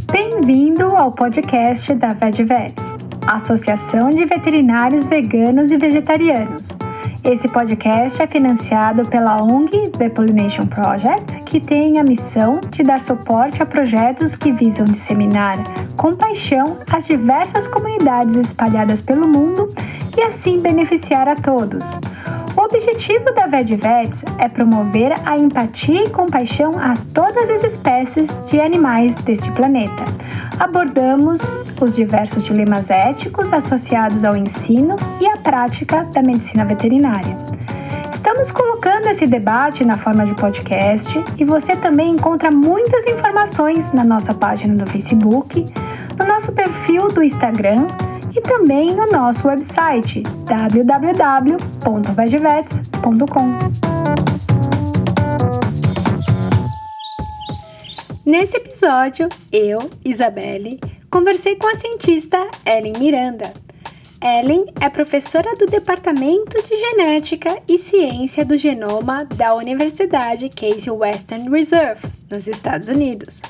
Bem-vindo ao podcast da VegVets, Associação de Veterinários Veganos e Vegetarianos. Esse podcast é financiado pela ONG The Pollination Project, que tem a missão de dar suporte a projetos que visam disseminar com paixão as diversas comunidades espalhadas pelo mundo e assim beneficiar a todos. O objetivo da VegVets é promover a empatia e compaixão a todas as espécies de animais deste planeta. Abordamos os diversos dilemas éticos associados ao ensino e à prática da medicina veterinária. Estamos colocando esse debate na forma de podcast e você também encontra muitas informações na nossa página do Facebook, no nosso perfil do Instagram e também no nosso website www.vegvets.com. Nesse episódio, eu, Isabelle, conversei com a cientista Ellen Miranda. Ellen é professora do Departamento de Genética e Ciência do Genoma da Universidade Case Western Reserve, nos Estados Unidos.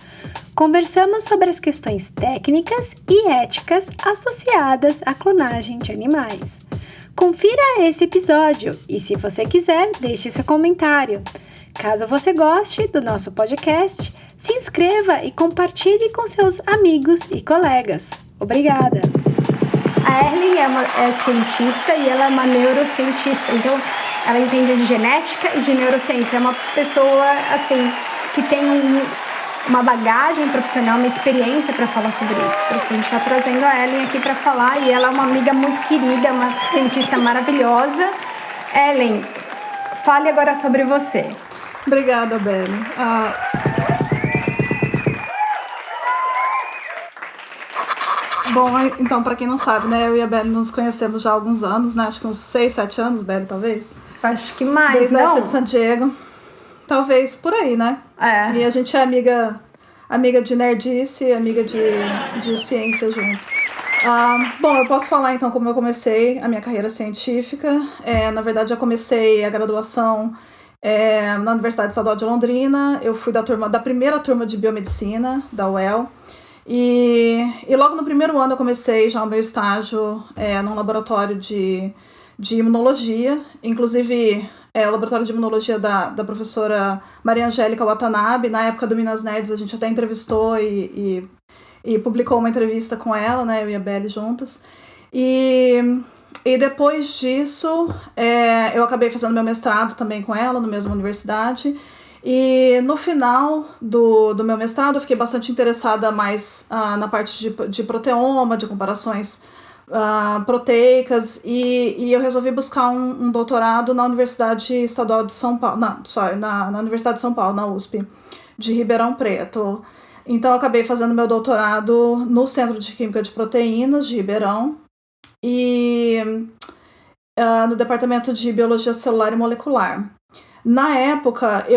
Conversamos sobre as questões técnicas e éticas associadas à clonagem de animais. Confira esse episódio e, se você quiser, deixe seu comentário. Caso você goste do nosso podcast, se inscreva e compartilhe com seus amigos e colegas. Obrigada! A Ellen é cientista e ela é uma neurocientista, então ela entende de genética e de neurociência. É uma pessoa assim que tem uma bagagem profissional, uma experiência para falar sobre isso. Por isso que a gente está trazendo a Ellen aqui para falar, e ela é uma amiga muito querida, uma cientista maravilhosa. Ellen, fale agora sobre você. Obrigada, Belle. Bom, então, para quem não sabe, né, eu e a Belle nos conhecemos já há alguns anos, né, acho que uns 6, 7 anos, Belle, talvez? Acho que mais, desde não? a época de San Diego. Talvez por aí, né? É. E a gente é amiga de nerdice, amiga de ciência junto. Bom, eu posso falar então como eu comecei a minha carreira científica. Na verdade, eu comecei a graduação na Universidade Estadual de Londrina. Eu fui da primeira turma de biomedicina, da UEL. E logo no primeiro ano eu comecei já o meu estágio num laboratório de imunologia. Inclusive, o laboratório de imunologia da professora Maria Angélica Watanabe. Na época do Minas Nerds, a gente até entrevistou e publicou uma entrevista com ela, né, eu e a Belle juntas. E depois disso, eu acabei fazendo meu mestrado também com ela, na mesma universidade. E no final do meu mestrado, eu fiquei bastante interessada mais na parte de proteoma, de comparações proteicas, e eu resolvi buscar um doutorado na Universidade Estadual de São Paulo, na Universidade de São Paulo, na USP, de Ribeirão Preto. Então eu acabei fazendo meu doutorado no Centro de Química de Proteínas de Ribeirão e no Departamento de Biologia Celular e Molecular. Na época,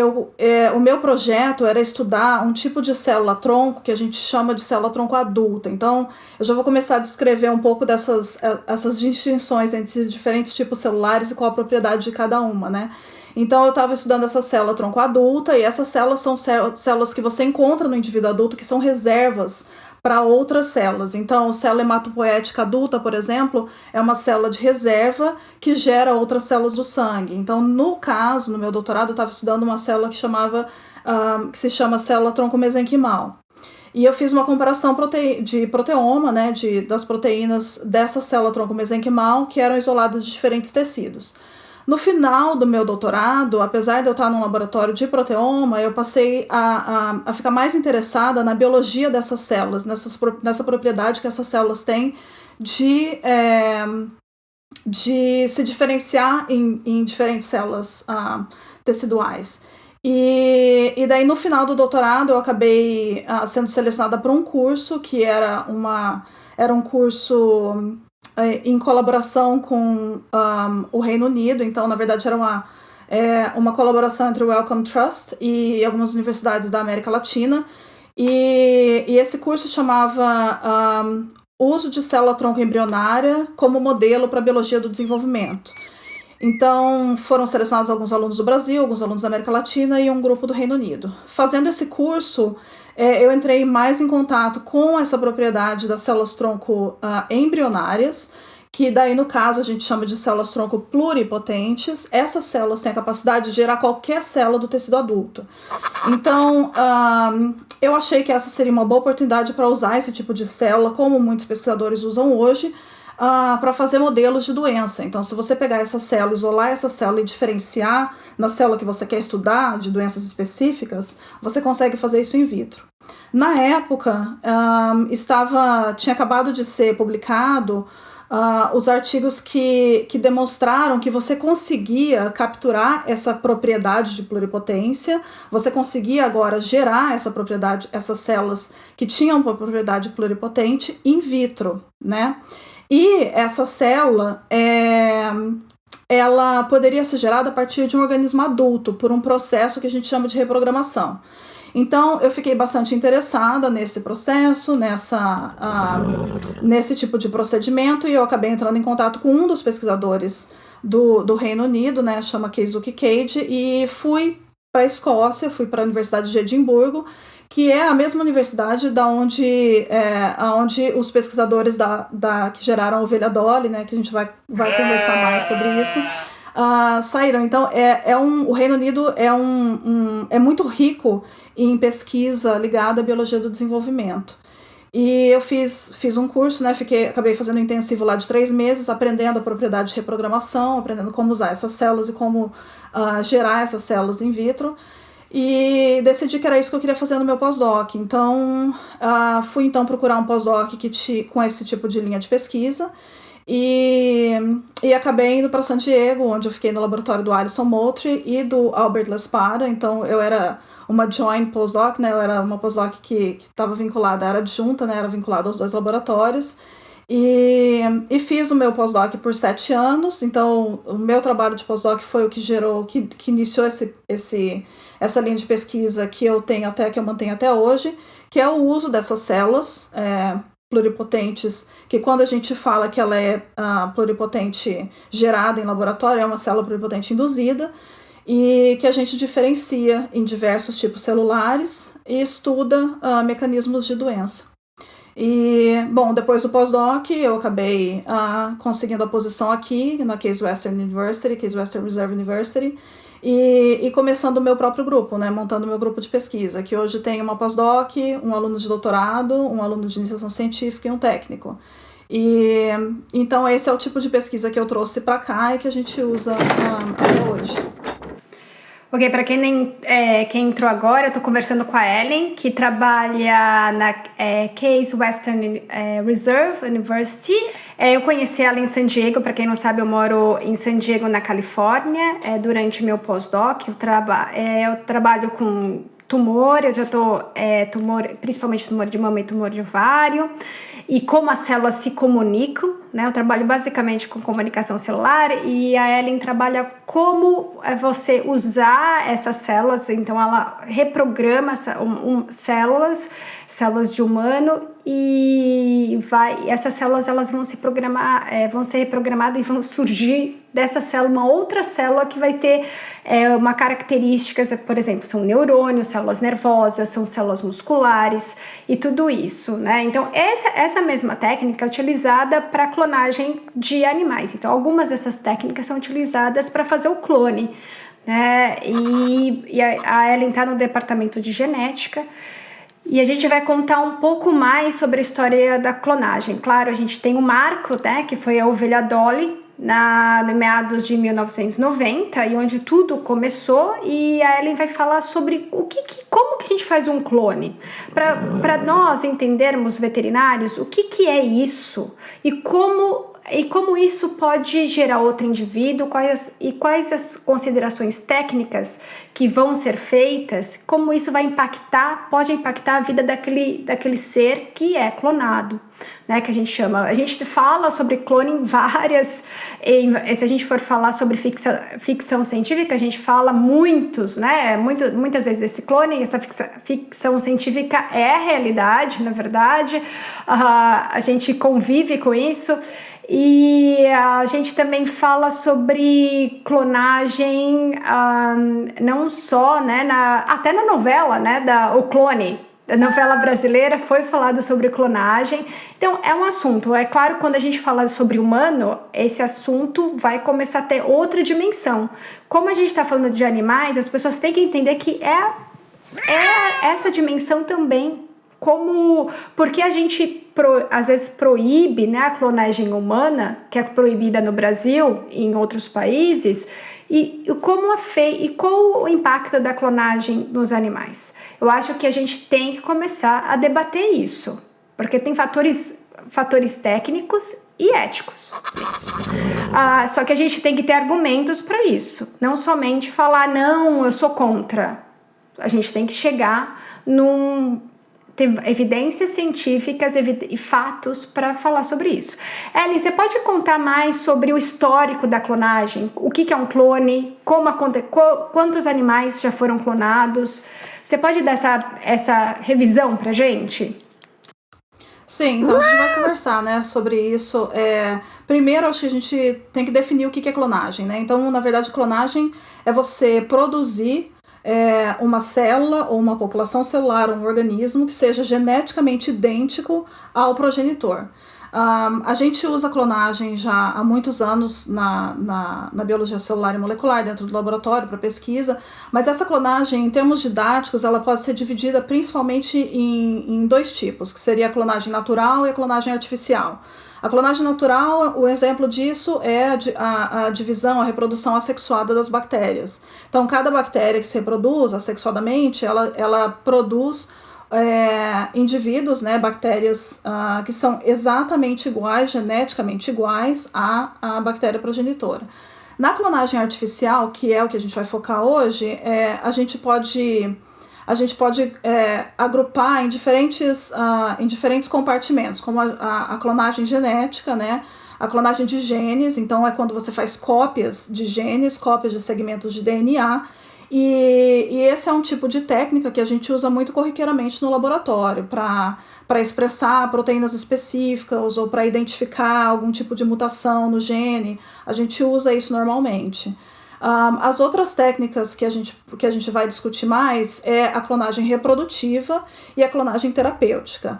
o meu projeto era estudar um tipo de célula-tronco que a gente chama de célula-tronco adulta. Então, eu já vou começar a descrever um pouco essas distinções entre diferentes tipos celulares e qual a propriedade de cada uma, né? Então, eu estava estudando essa célula-tronco adulta, e essas células são células que você encontra no indivíduo adulto, que são reservas para outras células. Então, célula hematopoética adulta, por exemplo, é uma célula de reserva que gera outras células do sangue. Então, no meu doutorado, eu estava estudando uma célula que se chama célula tronco mesenquimal. E eu fiz uma comparação de proteoma, né, das proteínas dessa célula tronco mesenquimal, que eram isoladas de diferentes tecidos. No final do meu doutorado, apesar de eu estar num laboratório de proteoma, eu passei a ficar mais interessada na biologia dessas células, nessa propriedade que essas células têm de se diferenciar em diferentes células teciduais. E daí, no final do doutorado, eu acabei sendo selecionada para um curso que era um curso em colaboração com o Reino Unido. Então, na verdade, era uma colaboração entre o Wellcome Trust e algumas universidades da América Latina. E esse curso chamava Uso de célula-tronco embrionária como modelo para a biologia do desenvolvimento. Então, foram selecionados alguns alunos do Brasil, alguns alunos da América Latina e um grupo do Reino Unido. Fazendo esse curso, eu entrei mais em contato com essa propriedade das células-tronco embrionárias, que daí, no caso, a gente chama de células-tronco pluripotentes. Essas células têm a capacidade de gerar qualquer célula do tecido adulto. Então, eu achei que essa seria uma boa oportunidade para usar esse tipo de célula, como muitos pesquisadores usam hoje, para fazer modelos de doença. Então, se você pegar essa célula, isolar essa célula e diferenciar na célula que você quer estudar de doenças específicas, você consegue fazer isso in vitro. Na época, tinha acabado de ser publicado os artigos que demonstraram que você conseguia capturar essa propriedade de pluripotência, você conseguia agora gerar essa propriedade, essas células que tinham uma propriedade pluripotente in vitro, né? E essa célula, ela poderia ser gerada a partir de um organismo adulto, por um processo que a gente chama de reprogramação. Então, eu fiquei bastante interessada nesse processo, nesse tipo de procedimento, e eu acabei entrando em contato com um dos pesquisadores do Reino Unido, né, chama Keisuke Cage, e fui para a Escócia, fui para a Universidade de Edimburgo, que é a mesma universidade onde os pesquisadores que geraram a ovelha Dolly, né, que a gente vai conversar mais sobre isso, saíram. Então, o Reino Unido é muito rico em pesquisa ligada à biologia do desenvolvimento. E eu fiz um curso, né, acabei fazendo um intensivo lá de 3 meses, aprendendo a propriedade de reprogramação, aprendendo como usar essas células e como gerar essas células in vitro. E decidi que era isso que eu queria fazer no meu pós-doc. Então, fui então procurar um pós-doc com esse tipo de linha de pesquisa. E acabei indo para San Diego, onde eu fiquei no laboratório do Alison Moultrie e do Albert Laspada. Então, eu era uma joint postdoc, né? Eu era uma postdoc que estava vinculada, era adjunta, né? Era vinculada aos 2 laboratórios. E fiz o meu pós-doc por 7 anos. Então, o meu trabalho de pós-doc foi o que gerou, que iniciou essa linha de pesquisa que eu mantenho até hoje, que é o uso dessas células pluripotentes, que quando a gente fala que ela é pluripotente gerada em laboratório, é uma célula pluripotente induzida, e que a gente diferencia em diversos tipos celulares e estuda mecanismos de doença. E, bom, depois do pós-doc, eu acabei conseguindo a posição aqui, na Case Western University, Case Western Reserve University, e começando o meu próprio grupo, né, montando o meu grupo de pesquisa, que hoje tem uma pós-doc, um aluno de doutorado, um aluno de iniciação científica e um técnico. E então esse é o tipo de pesquisa que eu trouxe para cá e que a gente usa até hoje. Ok, para quem entrou agora, eu estou conversando com a Ellen, que trabalha na Case Western Reserve University. Eu conheci ela em San Diego. Para quem não sabe, eu moro em San Diego, na Califórnia, durante meu pós-doc. Eu trabalho com tumor, eu já estou principalmente tumor de mama e tumor de ovário, e como as células se comunicam, né? Eu trabalho basicamente com comunicação celular, e a Ellen trabalha como você usar essas células. Então ela reprograma células de humano, e essas células elas vão se programar, vão ser reprogramadas e vão surgir dessa célula uma outra célula que vai ter uma característica, por exemplo, são neurônios, células nervosas, são células musculares e tudo isso, né? Então essa mesma técnica é utilizada para clonagem de animais. Então algumas dessas técnicas são utilizadas para fazer o clone, né? E a Ellen está no departamento de genética. E a gente vai contar um pouco mais sobre a história da clonagem. Claro, a gente tem um marco, né, que foi a ovelha Dolly, no meados de 1990, e onde tudo começou, e a Ellen vai falar sobre como que a gente faz um clone. Para nós entendermos, veterinários, o que é isso e como isso pode gerar outro indivíduo, quais as considerações técnicas que vão ser feitas, como isso pode impactar a vida daquele ser que é clonado, né, que a gente fala sobre clone em várias, se a gente for falar sobre ficção científica, a gente fala muitas vezes desse clone. Essa ficção científica é a realidade, na verdade, a gente convive com isso. E a gente também fala sobre clonagem, não só, né, até na novela, né, O Clone. A novela brasileira foi falado sobre clonagem. Então, é um assunto. É claro, quando a gente fala sobre humano, esse assunto vai começar a ter outra dimensão. Como a gente está falando de animais, as pessoas têm que entender que é essa dimensão também. Porque a gente às vezes proíbe, né, a clonagem humana, que é proibida no Brasil e em outros países, e qual o impacto da clonagem nos animais. Eu acho que a gente tem que começar a debater isso, porque tem fatores técnicos e éticos. Só que a gente tem que ter argumentos para isso, não somente falar, não, eu sou contra. A gente tem que chegar ter evidências científicas e fatos para falar sobre isso. Ellen, você pode contar mais sobre o histórico da clonagem? O que é um clone? Quantos animais já foram clonados? Você pode dar essa revisão para a gente? Sim, então a gente vai conversar, né, sobre isso. Primeiro, acho que a gente tem que definir o que é clonagem, né? Então, na verdade, clonagem é você produzir uma célula ou uma população celular, um organismo que seja geneticamente idêntico ao progenitor. A gente usa clonagem já há muitos anos na biologia celular e molecular, dentro do laboratório, para pesquisa, mas essa clonagem, em termos didáticos, ela pode ser dividida principalmente em dois tipos, que seria a clonagem natural e a clonagem artificial. A clonagem natural, o exemplo disso é a divisão, a reprodução assexuada das bactérias. Então, cada bactéria que se reproduz assexuadamente, ela produz indivíduos, né, bactérias que são exatamente iguais, geneticamente iguais à bactéria progenitora. Na clonagem artificial, que é o que a gente vai focar hoje, a gente pode agrupar em diferentes compartimentos, como a clonagem genética, né? A clonagem de genes, então é quando você faz cópias de genes, cópias de segmentos de DNA, e esse é um tipo de técnica que a gente usa muito corriqueiramente no laboratório, para expressar proteínas específicas ou para identificar algum tipo de mutação no gene. A gente usa isso normalmente. As outras técnicas que a gente vai discutir mais é a clonagem reprodutiva e a clonagem terapêutica.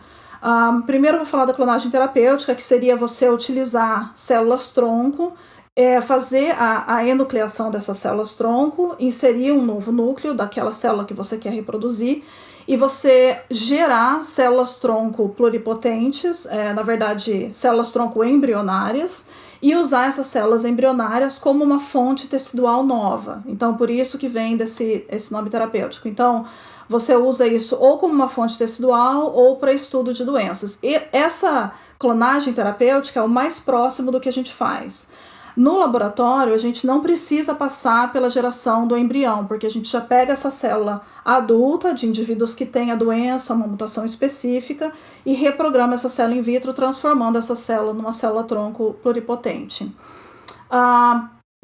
Primeiro eu vou falar da clonagem terapêutica, que seria você utilizar células-tronco, fazer a enucleação dessas células-tronco, inserir um novo núcleo daquela célula que você quer reproduzir, e você gerar células-tronco pluripotentes, na verdade, células-tronco embrionárias, e usar essas células embrionárias como uma fonte tecidual nova. Então, por isso que vem esse nome terapêutico. Então, você usa isso ou como uma fonte tecidual ou para estudo de doenças. E essa clonagem terapêutica é o mais próximo do que a gente faz. No laboratório, a gente não precisa passar pela geração do embrião, porque a gente já pega essa célula adulta de indivíduos que têm a doença, uma mutação específica, e reprograma essa célula in vitro, transformando essa célula numa célula-tronco pluripotente.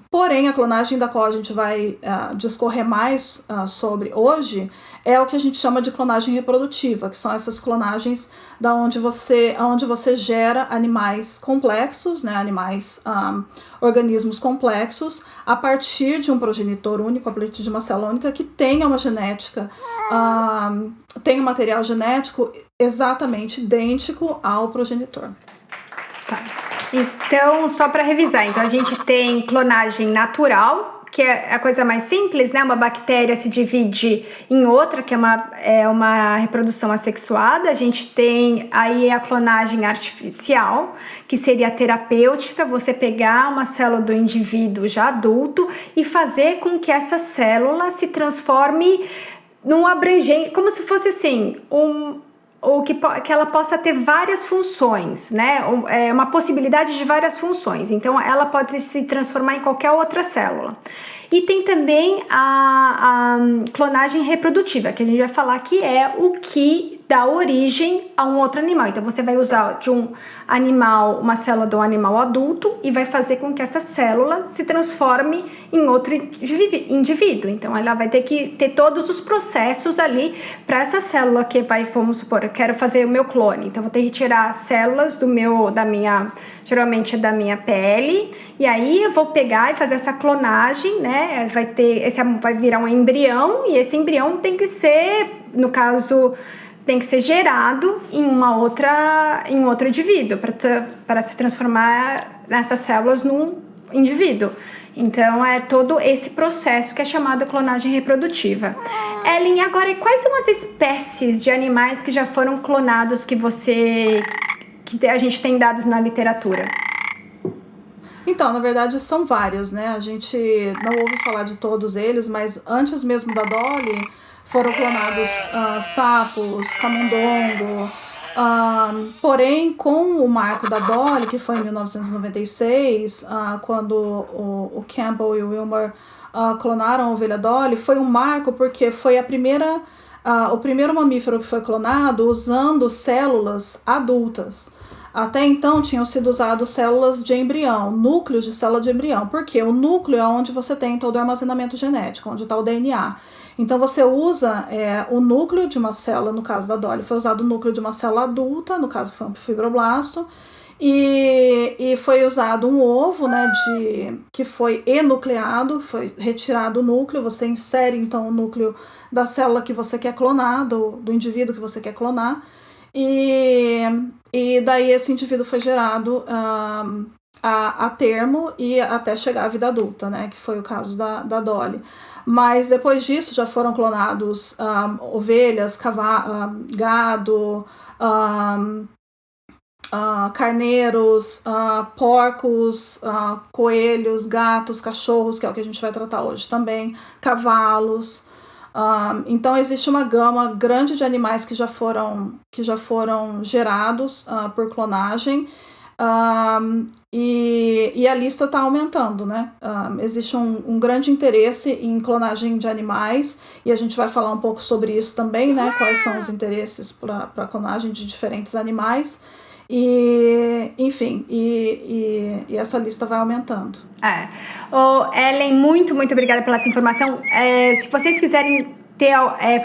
Porém, a clonagem da qual a gente vai discorrer mais sobre hoje é o que a gente chama de clonagem reprodutiva, que são essas clonagens onde você gera animais complexos, né, organismos complexos, a partir de um progenitor único, a partir de uma célula única que tenha uma genética, tem um material genético exatamente idêntico ao progenitor. Tá. Então, só para revisar, então a gente tem clonagem natural, que é a coisa mais simples, né? Uma bactéria se divide em outra, que é uma reprodução assexuada. A gente tem aí a clonagem artificial, que seria a terapêutica, você pegar uma célula do indivíduo já adulto e fazer com que essa célula se transforme num abrangente, como se fosse assim, ou que ela possa ter várias funções, né? Uma possibilidade de várias funções. Então, ela pode se transformar em qualquer outra célula. E tem também a clonagem reprodutiva, que a gente vai falar que é o que dá origem a um outro animal. Então você vai usar de um animal, uma célula de um animal adulto e vai fazer com que essa célula se transforme em outro indivíduo. Então ela vai ter que ter todos os processos ali para essa célula que vai, vamos supor, eu quero fazer o meu clone. Então eu vou ter que tirar as células geralmente é da minha pele, e aí eu vou pegar e fazer essa clonagem, né? Vai virar um embrião, e esse embrião tem que ser, no caso, tem que ser gerado em um outro indivíduo para se transformar nessas células num indivíduo. Então é todo esse processo que é chamado clonagem reprodutiva. Ellen, agora quais são as espécies de animais que já foram clonados que a gente tem dados na literatura? Então, na verdade, são várias, né? A gente não ouve falar de todos eles, mas antes mesmo da Dolly foram clonados sapos, camundongo. Porém, com o marco da Dolly, que foi em 1996, quando o Campbell e o Wilmer clonaram a ovelha Dolly, foi um marco porque foi o primeiro mamífero que foi clonado usando células adultas. Até então tinham sido usadas células de embrião, núcleos de célula de embrião, porque o núcleo é onde você tem todo o armazenamento genético, onde está o DNA. Então você usa o núcleo de uma célula, no caso da Dolly, foi usado o núcleo de uma célula adulta, no caso foi um fibroblasto, e foi usado um ovo, né, que foi enucleado, foi retirado o núcleo, você insere então o núcleo da célula que você quer clonar, do indivíduo que você quer clonar, e daí esse indivíduo foi gerado a termo e até chegar à vida adulta, né, que foi o caso da Dolly. Mas depois disso já foram clonados ovelhas, gado, carneiros, porcos, coelhos, gatos, cachorros, que é o que a gente vai tratar hoje também, cavalos. Então existe uma gama grande de animais que já foram gerados por clonagem, e a lista está aumentando, né? Existe um grande interesse em clonagem de animais, e a gente vai falar um pouco sobre isso também, né? Quais são os interesses para clonagem de diferentes animais. Enfim, essa lista vai aumentando. Ellen, muito, muito obrigada pela essa informação. Se vocês quiserem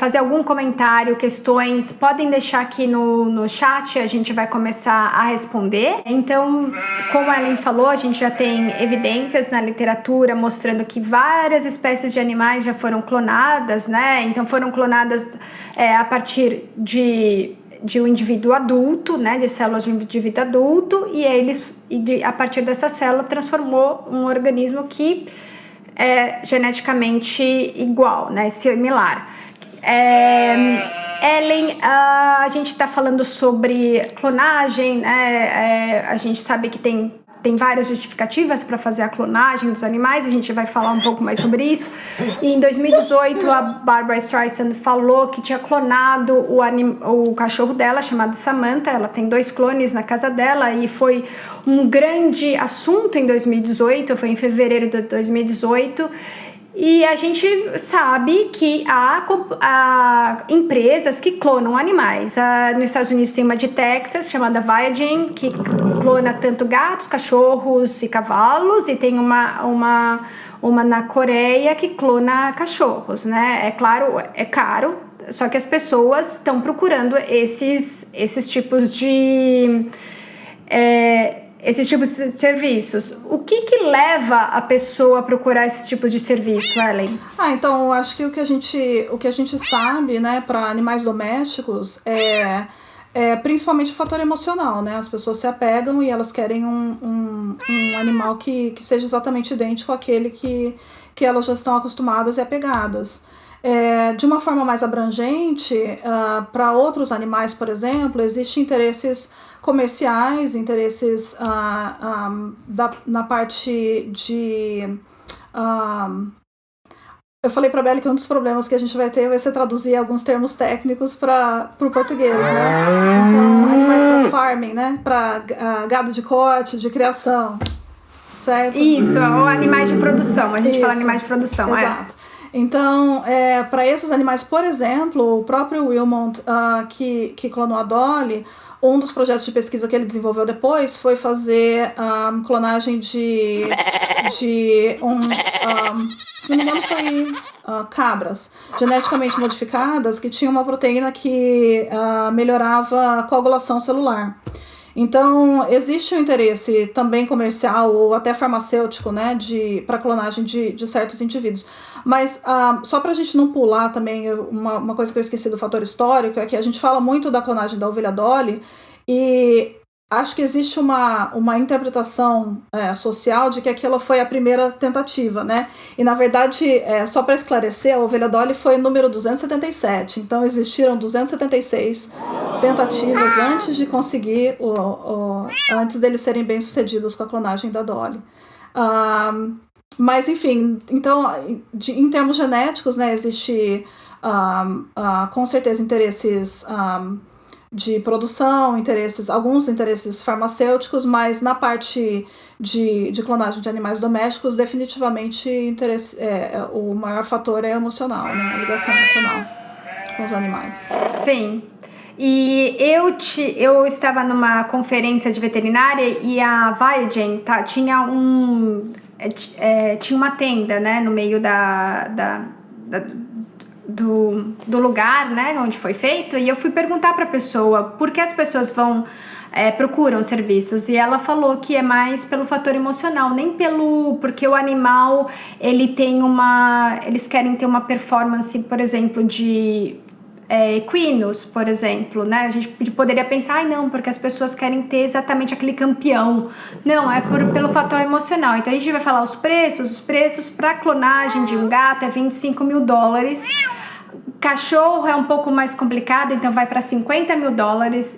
fazer algum comentário, questões, podem deixar aqui no chat, a gente vai começar a responder. Então, como a Ellen falou, a gente já tem evidências na literatura mostrando que várias espécies de animais já foram clonadas, né? Então foram clonadas a partir de um indivíduo adulto, né, de células de um indivíduo adulto, e a partir dessa célula transformou um organismo que é geneticamente igual, né, similar. Ellen, a gente está falando sobre clonagem, né, a gente sabe que tem várias justificativas para fazer a clonagem dos animais, a gente vai falar um pouco mais sobre isso. E em 2018, a Barbra Streisand falou que tinha clonado o cachorro dela, chamado Samantha. Ela tem 2 clones na casa dela, e foi um grande assunto em 2018, foi em fevereiro de 2018. E a gente sabe que há empresas que clonam animais. Nos Estados Unidos tem uma de Texas, chamada Viagen, que clona tanto gatos, cachorros e cavalos, e tem uma na Coreia que clona cachorros, né? É claro, é caro, só que as pessoas estão procurando esses tipos de serviços. O que leva a pessoa a procurar esses tipos de serviço, Ellen? Então, acho que o que a gente sabe, né, para animais domésticos é principalmente o fator emocional, né? As pessoas se apegam e elas querem um animal que seja exatamente idêntico àquele que elas já estão acostumadas e apegadas. De uma forma mais abrangente, para outros animais, por exemplo, existem interesses comerciais, interesses na parte de... eu falei para a Belle que um dos problemas que a gente vai ter vai ser traduzir alguns termos técnicos para o português, né? Então, animais para farming, né? Para gado de corte, de criação, certo? Isso, ou animais de produção, a gente fala animais de produção. Exato. Então, para esses animais, por exemplo, o próprio Wilmot, que clonou a Dolly, um dos projetos de pesquisa que ele desenvolveu depois foi fazer clonagem se não me engano, foi cabras geneticamente modificadas que tinham uma proteína que melhorava a coagulação celular. Então, existe um interesse também comercial ou até farmacêutico, né, para clonagem de certos indivíduos. Mas só para a gente não pular também, uma coisa que eu esqueci do fator histórico é que a gente fala muito da clonagem da ovelha Dolly e acho que existe uma interpretação social de que aquela foi a primeira tentativa, né? E, na verdade, só para esclarecer, a ovelha Dolly foi o número 277. Então, existiram 276 tentativas antes de conseguir, antes deles serem bem-sucedidos com a clonagem da Dolly. Mas, enfim, então, em termos genéticos, né, existe, com certeza, interesses de produção, alguns interesses farmacêuticos, mas na parte de clonagem de animais domésticos, definitivamente o maior fator é emocional, né? A ligação emocional com os animais. Sim. E eu estava numa conferência de veterinária e a Biogen tinha uma tenda, né, no meio do lugar, né, onde foi feito, e eu fui perguntar para a pessoa por que as pessoas procuram serviços, e ela falou que é mais pelo fator emocional, nem porque o animal eles querem ter uma performance, por exemplo, de equinos, por exemplo, né? A gente poderia pensar, não, porque as pessoas querem ter exatamente aquele campeão. Não, é pelo fator emocional. Então a gente vai falar os preços para clonagem de um gato é $25 mil. Cachorro é um pouco mais complicado, então vai para $50 mil,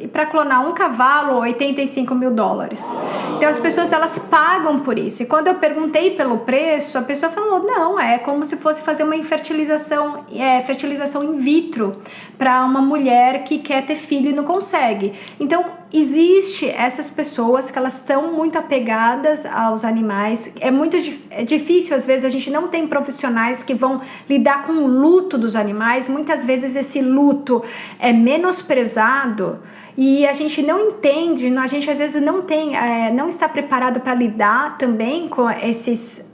e para clonar um cavalo, $85 mil. Então as pessoas, elas pagam por isso, e quando eu perguntei pelo preço, a pessoa falou, não, é como se fosse fazer uma fertilização in vitro para uma mulher que quer ter filho e não consegue. Então existe essas pessoas que elas estão muito apegadas aos animais. É difícil, às vezes a gente não tem profissionais que vão lidar com o luto dos animais. Muitas vezes esse luto é menosprezado e a gente não entende, a gente às vezes não está preparado para lidar também com esses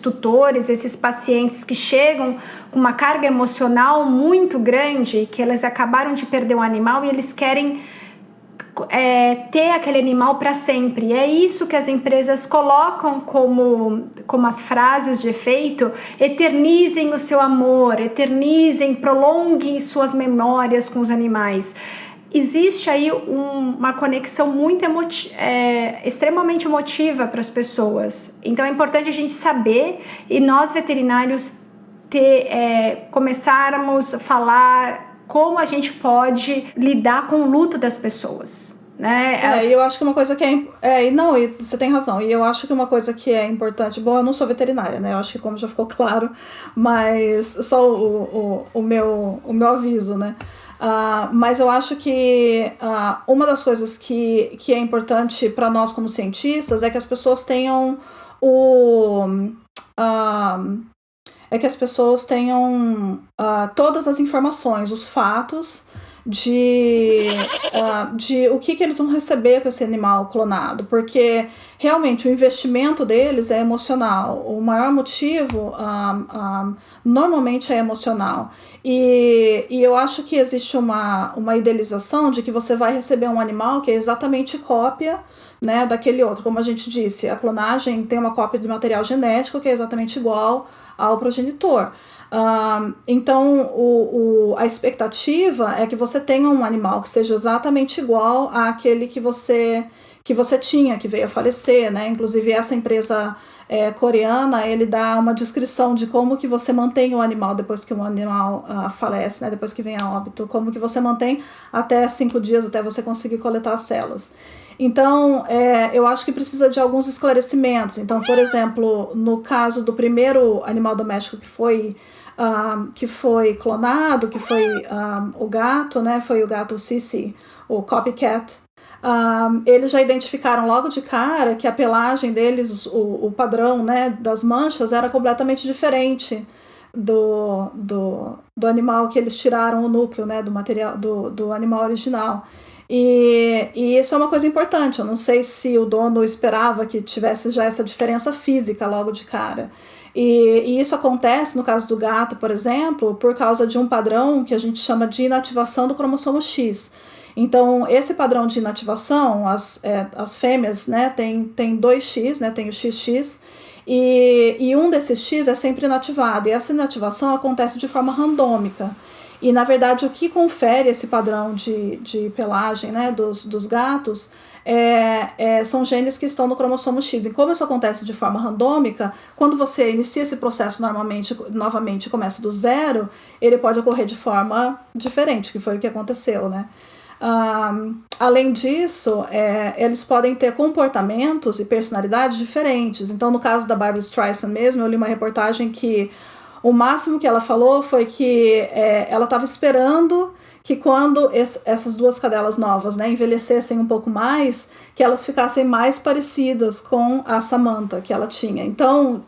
tutores, esses pacientes que chegam com uma carga emocional muito grande, que eles acabaram de perder um animal e eles querem ter aquele animal para sempre. E é isso que as empresas colocam como as frases de efeito: eternizem o seu amor, prolonguem suas memórias com os animais. Existe aí uma conexão muito extremamente emotiva para as pessoas. Então é importante a gente saber, e nós veterinários começarmos a falar como a gente pode lidar com o luto das pessoas, né? Eu acho que uma coisa que você tem razão, e eu acho que uma coisa que é importante, bom, eu não sou veterinária, né, eu acho que como já ficou claro, mas só o meu aviso, né, mas eu acho que uma das coisas que é importante para nós como cientistas é que as pessoas tenham todas as informações, os fatos de o que eles vão receber com esse animal clonado, porque realmente o investimento deles é emocional. O maior motivo normalmente é emocional. E eu acho que existe uma idealização de que você vai receber um animal que é exatamente cópia, né, daquele outro. Como a gente disse, a clonagem tem uma cópia de material genético que é exatamente igual ao progenitor. Então a expectativa é que você tenha um animal que seja exatamente igual àquele que você tinha, que veio a falecer, né? Inclusive essa empresa coreana, ele dá uma descrição de como que você mantém o animal depois que o animal falece, né? Depois que vem a óbito, como que você mantém até 5 dias até você conseguir coletar as células. Então, eu acho que precisa de alguns esclarecimentos. Então, por exemplo, no caso do primeiro animal doméstico que foi clonado, que foi o gato, né? Foi o gato Sissi, o copycat. Eles já identificaram logo de cara que a pelagem deles, o padrão, né, das manchas era completamente diferente do animal que eles tiraram o núcleo, né, do material do animal original. E isso é uma coisa importante. Eu não sei se o dono esperava que tivesse já essa diferença física logo de cara. E isso acontece no caso do gato, por exemplo, por causa de um padrão que a gente chama de inativação do cromossomo X. Então, esse padrão de inativação, as fêmeas, né, tem 2X, né, tem o XX, e um desses X é sempre inativado. E essa inativação acontece de forma randômica. E, na verdade, o que confere esse padrão de pelagem, né, dos gatos são genes que estão no cromossomo X. E como isso acontece de forma randômica, quando você inicia esse processo novamente começa do zero, ele pode ocorrer de forma diferente, que foi o que aconteceu, né? Além disso, eles podem ter comportamentos e personalidades diferentes. Então, no caso da Barbra Streisand mesmo, eu li uma reportagem que o máximo que ela falou foi que ela estava esperando que quando essas duas cadelas novas, né, envelhecessem um pouco mais, que elas ficassem mais parecidas com a Samantha que ela tinha. Então,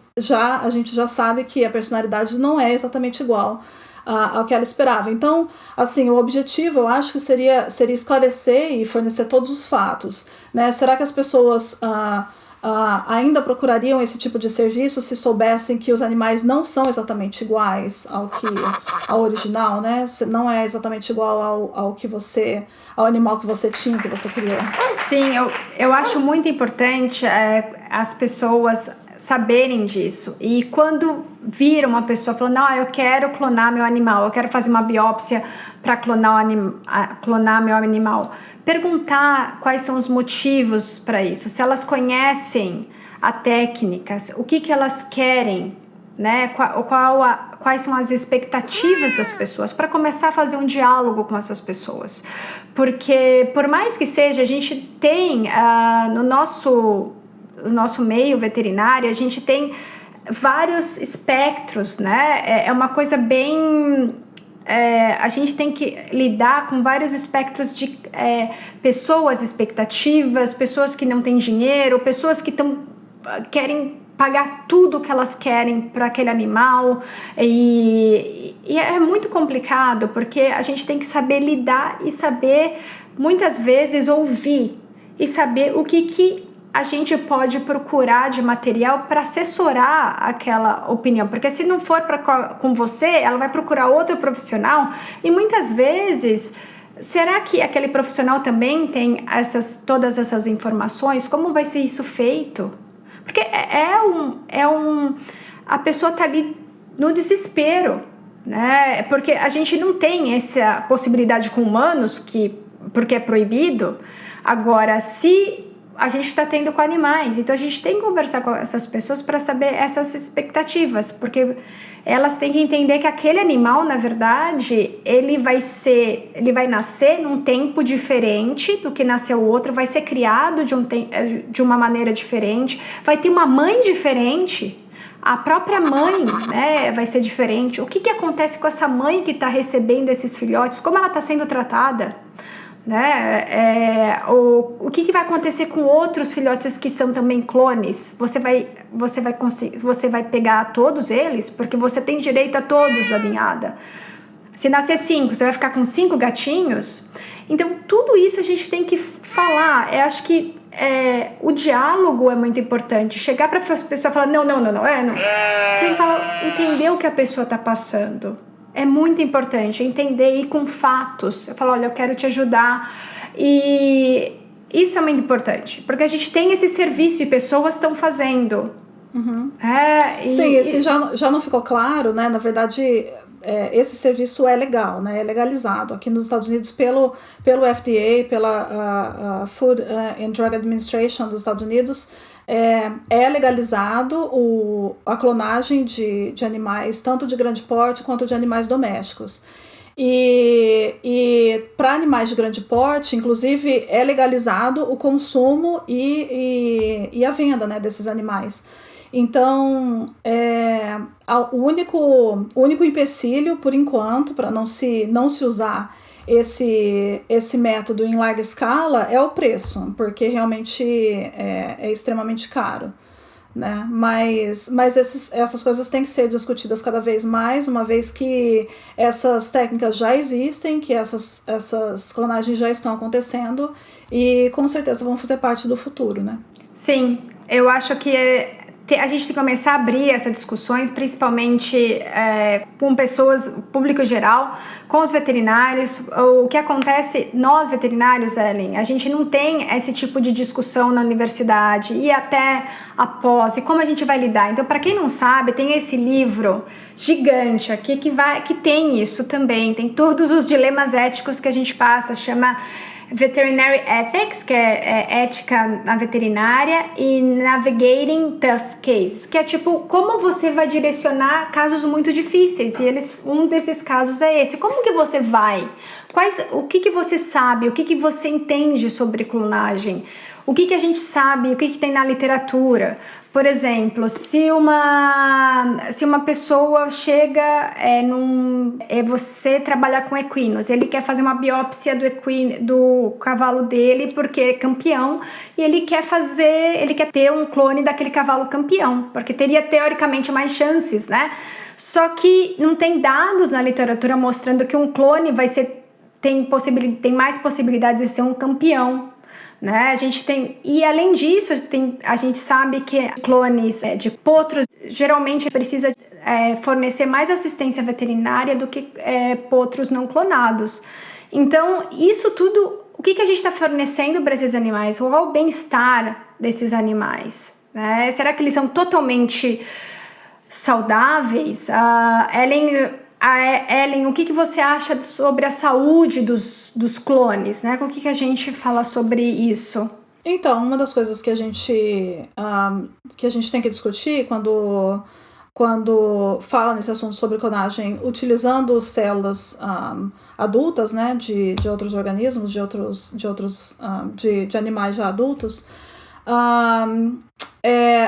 a gente já sabe que a personalidade não é exatamente igual ao que ela esperava. Então, assim, o objetivo, eu acho que seria esclarecer e fornecer todos os fatos, né? Será que as pessoas ainda procurariam esse tipo de serviço se soubessem que os animais não são exatamente iguais ao original, né? Não é exatamente igual ao animal que você tinha, que você criou. Sim, eu acho muito importante as pessoas saberem disso. E quando viram uma pessoa falando, não, eu quero clonar meu animal, eu quero fazer uma biópsia para clonar meu animal, perguntar quais são os motivos para isso, se elas conhecem a técnica, o que elas querem, né? Quais são as expectativas das pessoas, para começar a fazer um diálogo com essas pessoas. Porque, por mais que seja, a gente tem no nosso meio veterinário, a gente tem vários espectros, né? É uma coisa bem... a gente tem que lidar com vários espectros de pessoas, expectativas, pessoas que não têm dinheiro, pessoas que querem pagar tudo o que elas querem para aquele animal, e é muito complicado, porque a gente tem que saber lidar e saber, muitas vezes, ouvir e saber o que a gente pode procurar de material para assessorar aquela opinião, porque se não for com você, ela vai procurar outro profissional, e muitas vezes, será que aquele profissional também tem todas essas informações? Como vai ser isso feito? Porque a pessoa está ali no desespero, né? Porque a gente não tem essa possibilidade com humanos, porque é proibido. Agora, se a gente está tendo com animais, então a gente tem que conversar com essas pessoas para saber essas expectativas, porque elas têm que entender que aquele animal, na verdade, ele vai nascer num tempo diferente do que nasceu o outro, vai ser criado de uma maneira diferente, vai ter uma mãe diferente, a própria mãe, né, vai ser diferente. O que acontece com essa mãe que está recebendo esses filhotes, como ela está sendo tratada, né? O que vai acontecer com outros filhotes que são também clones? Você vai pegar todos eles, porque você tem direito a todos da ninhada. Se nascer 5, você vai ficar com 5 gatinhos? Então, tudo isso a gente tem que falar. Eu acho que o diálogo é muito importante. Chegar para a pessoa e falar, não. Você tem que entender o que a pessoa está passando. É muito importante entender e ir com fatos. Eu falo, olha, eu quero te ajudar. E isso é muito importante, porque a gente tem esse serviço e pessoas estão fazendo. Uhum. Sim, se já não ficou claro, né? Na verdade, esse serviço é legal, né? É legalizado aqui nos Estados Unidos pelo FDA, pela Food and Drug Administration dos Estados Unidos. É legalizado a clonagem de animais, tanto de grande porte quanto de animais domésticos. E para animais de grande porte, inclusive, é legalizado o consumo e a venda, né, desses animais. Então, o único empecilho, por enquanto, para não se usar esse método em larga escala é o preço, porque realmente é extremamente caro. né? Mas essas coisas têm que ser discutidas cada vez mais, uma vez que essas técnicas já existem, que essas clonagens já estão acontecendo e com certeza vão fazer parte do futuro, né? Sim, eu acho que a gente tem que começar a abrir essas discussões, principalmente com pessoas, público geral, com os veterinários. O que acontece, nós veterinários, Ellen, a gente não tem esse tipo de discussão na universidade e até após, e como a gente vai lidar. Então, para quem não sabe, tem esse livro gigante aqui que tem isso também, tem todos os dilemas éticos que a gente passa, chama Veterinary Ethics, que é ética na veterinária, e Navigating Tough Cases, que é tipo, como você vai direcionar casos muito difíceis, e um desses casos é esse. Como que você vai? O que você sabe? O que você entende sobre clonagem? O que a gente sabe? O que tem na literatura? Por exemplo, se uma pessoa chega você trabalhar com equinos, ele quer fazer uma biópsia do cavalo dele porque é campeão e ele quer ter um clone daquele cavalo campeão, porque teria teoricamente mais chances, né? Só que não tem dados na literatura mostrando que um clone tem mais possibilidades de ser um campeão. Né? E além disso, a gente sabe que clones de potros geralmente precisa fornecer mais assistência veterinária do que potros não clonados. Então, isso tudo, o que a gente está fornecendo para esses animais? Qual é o bem-estar desses animais? Né? Será que eles são totalmente saudáveis? Ellen, o que você acha sobre a saúde dos clones, né? O que a gente fala sobre isso? Então, uma das coisas que a gente tem que discutir quando fala nesse assunto sobre clonagem, utilizando células adultas, né, de outros organismos, de animais já adultos,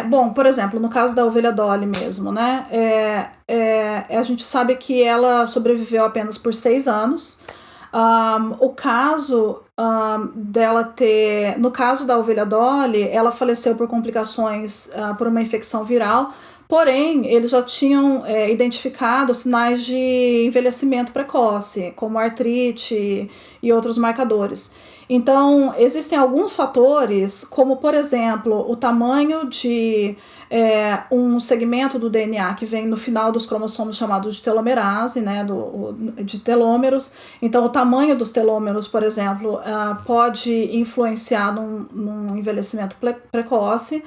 bom, por exemplo, no caso da ovelha Dolly mesmo, né, a gente sabe que ela sobreviveu apenas por 6 anos. O caso no caso da ovelha Dolly, ela faleceu por complicações por uma infecção viral, porém, eles já tinham identificado sinais de envelhecimento precoce, como artrite e outros marcadores. Então, existem alguns fatores, como, por exemplo, o tamanho de um segmento do DNA que vem no final dos cromossomos chamado de telomerase, né, de telômeros. Então, o tamanho dos telômeros, por exemplo, pode influenciar num envelhecimento precoce.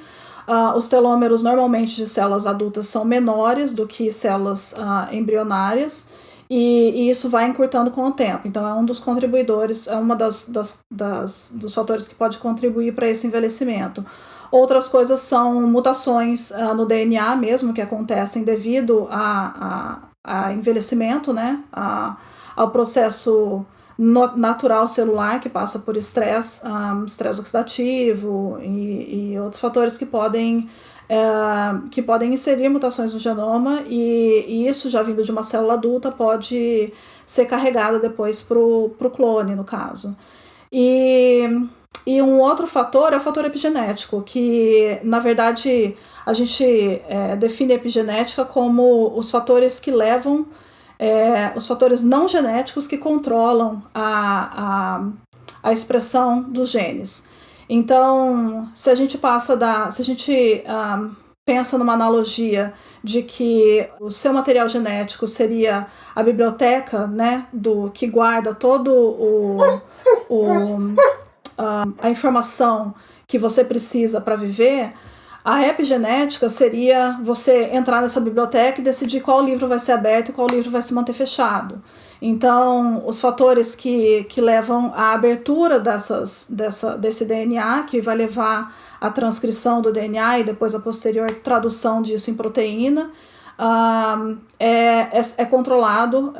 Os telômeros, normalmente, de células adultas são menores do que células embrionárias, e isso vai encurtando com o tempo. Então, é um dos contribuidores, é uma dos fatores que pode contribuir para esse envelhecimento. Outras coisas são mutações no DNA mesmo, que acontecem devido a envelhecimento, né? Ao processo natural celular, que passa por estresse oxidativo e outros fatores que podem inserir mutações no genoma, e isso, já vindo de uma célula adulta, pode ser carregado depois para o clone, no caso. E um outro fator é o fator epigenético, que, na verdade, a gente define a epigenética como os fatores que levam, os fatores não genéticos que controlam a expressão dos genes. Então, se a gente pensa numa analogia de que o seu material genético seria a biblioteca, né, que guarda todo a informação que você precisa para viver, a epigenética seria você entrar nessa biblioteca e decidir qual livro vai ser aberto e qual livro vai se manter fechado. Então, os fatores que levam à abertura desse DNA, que vai levar à transcrição do DNA e depois a posterior tradução disso em proteína, é controlado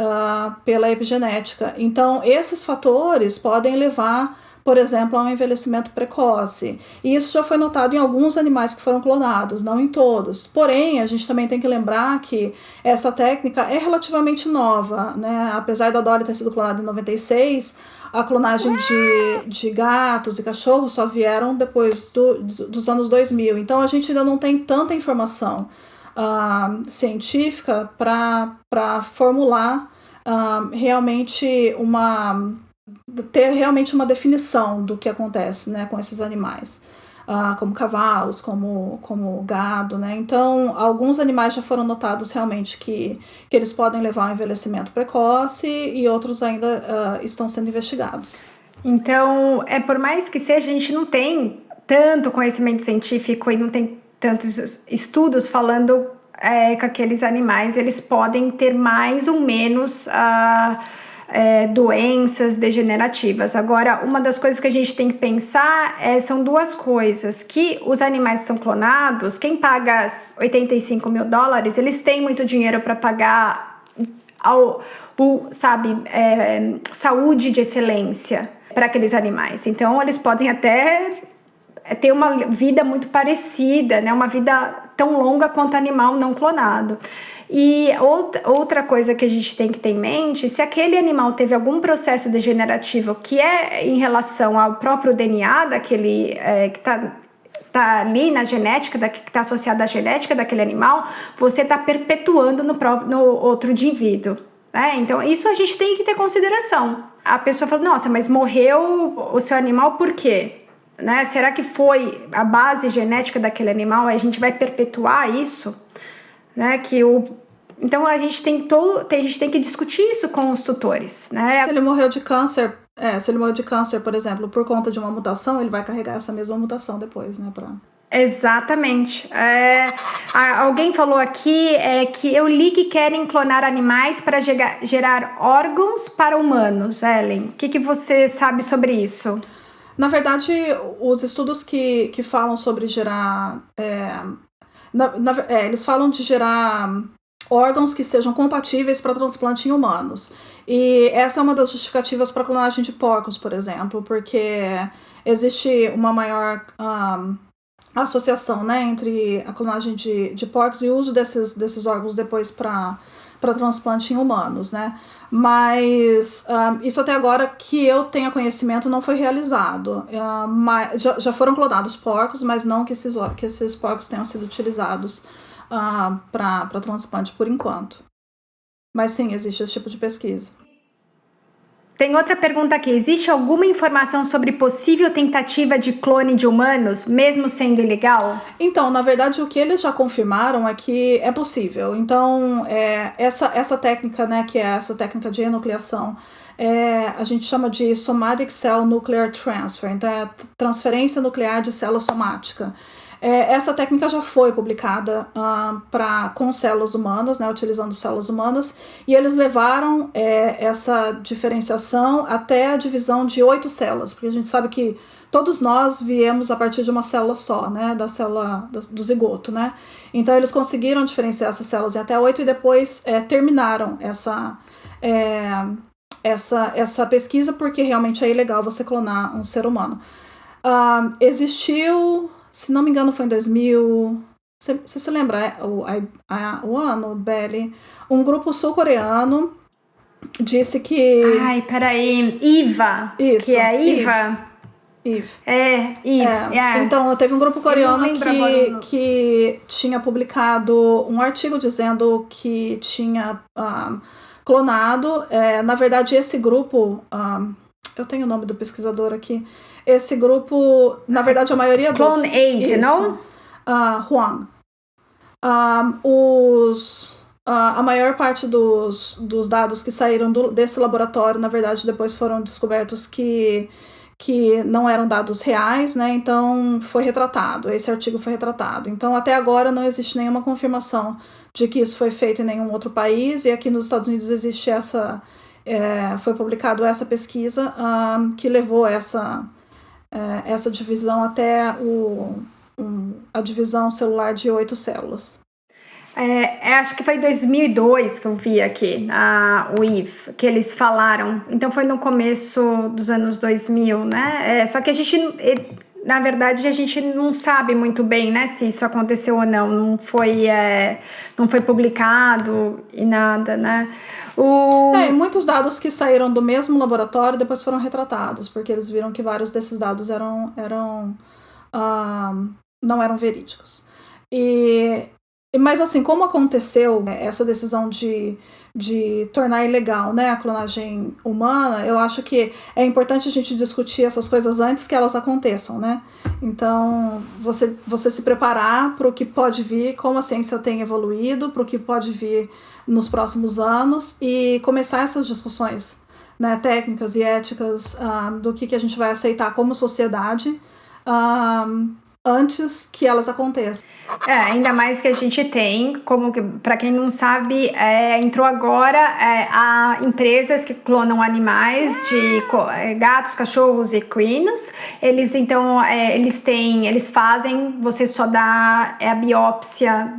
pela epigenética. Então, esses fatores podem levar por exemplo, a um envelhecimento precoce. E isso já foi notado em alguns animais que foram clonados, não em todos. Porém, a gente também tem que lembrar que essa técnica é relativamente nova, né? Apesar da Dolly ter sido clonada em 96, a clonagem de gatos e cachorros só vieram depois dos anos 2000. Então, a gente ainda não tem tanta informação científica para formular realmente ter realmente uma definição do que acontece, né, com esses animais, como cavalos, como gado, né? Então, alguns animais já foram notados realmente que eles podem levar a um envelhecimento precoce e outros ainda estão sendo investigados. Então, por mais que seja, a gente não tem tanto conhecimento científico e não tem tantos estudos falando que aqueles animais eles podem ter mais ou menos doenças degenerativas. Agora, uma das coisas que a gente tem que pensar são duas coisas, que os animais que são clonados, quem paga $85 mil, eles têm muito dinheiro para pagar saúde de excelência para aqueles animais. Então, eles podem até ter uma vida muito parecida, né? Uma vida tão longa quanto animal não clonado. E outra coisa que a gente tem que ter em mente, se aquele animal teve algum processo degenerativo que é em relação ao próprio DNA daquele que está ali na genética, que está associado à genética daquele animal, você está perpetuando no outro indivíduo. Então, isso a gente tem que ter consideração. A pessoa fala, nossa, mas morreu o seu animal por quê? Né? Será que foi a base genética daquele animal? A gente vai perpetuar isso? Né? Então, a gente tem que discutir isso com os tutores. Né? Se ele morreu de câncer, por exemplo, por conta de uma mutação, ele vai carregar essa mesma mutação depois, né? Exatamente. Alguém falou aqui que eu li que querem clonar animais para gerar órgãos para humanos. Ellen, o que você sabe sobre isso? Na verdade, os estudos que falam sobre gerar... eles falam de gerar órgãos que sejam compatíveis para transplante em humanos. E essa é uma das justificativas para a clonagem de porcos, por exemplo, porque existe uma maior... associação, né, entre a clonagem de porcos e o uso desses órgãos depois para transplante em humanos, né? Mas isso até agora que eu tenha conhecimento não foi realizado. Mas já foram clonados porcos, mas não que esses porcos tenham sido utilizados para transplante por enquanto. Mas sim, existe esse tipo de pesquisa. Tem outra pergunta aqui. Existe alguma informação sobre possível tentativa de clone de humanos, mesmo sendo ilegal? Então, na verdade, o que eles já confirmaram é que é possível. Então, essa técnica, né, que é essa técnica de enucleação, a gente chama de Somatic Cell Nuclear Transfer. Então, é transferência nuclear de célula somática. Essa técnica já foi publicada com células humanas, né, utilizando células humanas, e eles levaram essa diferenciação até a divisão de 8 células, porque a gente sabe que todos nós viemos a partir de uma célula só, né, da célula do zigoto, né? Então eles conseguiram diferenciar essas células em até 8 e depois terminaram essa pesquisa, porque realmente é ilegal você clonar um ser humano. Existiu... Se não me engano, foi em 2000... Você se lembra o ano, Belly? Um grupo sul-coreano disse que... Ai, peraí. IVA. Isso. Que é a IVA? IVA. IVA. Então, teve um grupo coreano que tinha publicado um artigo dizendo que tinha clonado. Na verdade, esse grupo... eu tenho o nome do pesquisador aqui. Esse grupo, na verdade, a maioria dos... Clone 8, não? Huang. A maior parte dos dados que saíram desse laboratório, na verdade, depois foram descobertos que não eram dados reais, né? Então, foi retratado. Esse artigo foi retratado. Então, até agora, não existe nenhuma confirmação de que isso foi feito em nenhum outro país. E aqui nos Estados Unidos existe foi publicado essa pesquisa que levou essa divisão até a divisão celular de 8 células. Acho que foi em 2002 que eu vi aqui o IF, que eles falaram. Então foi no começo dos anos 2000, né? Só que na verdade, a gente não sabe muito bem, né, se isso aconteceu ou não. Não foi publicado e nada, né? E muitos dados que saíram do mesmo laboratório depois foram retratados, porque eles viram que vários desses dados não eram verídicos. Mas assim, como aconteceu essa decisão de tornar ilegal, né, a clonagem humana, eu acho que é importante a gente discutir essas coisas antes que elas aconteçam, né? Então, você se preparar para o que pode vir, como a ciência tem evoluído, para o que pode vir nos próximos anos e começar essas discussões, né, técnicas e éticas do que a gente vai aceitar como sociedade antes que elas aconteçam. Ainda mais que a gente tem, como para quem não sabe, entrou agora empresas que clonam animais de gatos, cachorros e equinos. Eles fazem, você só dá a biópsia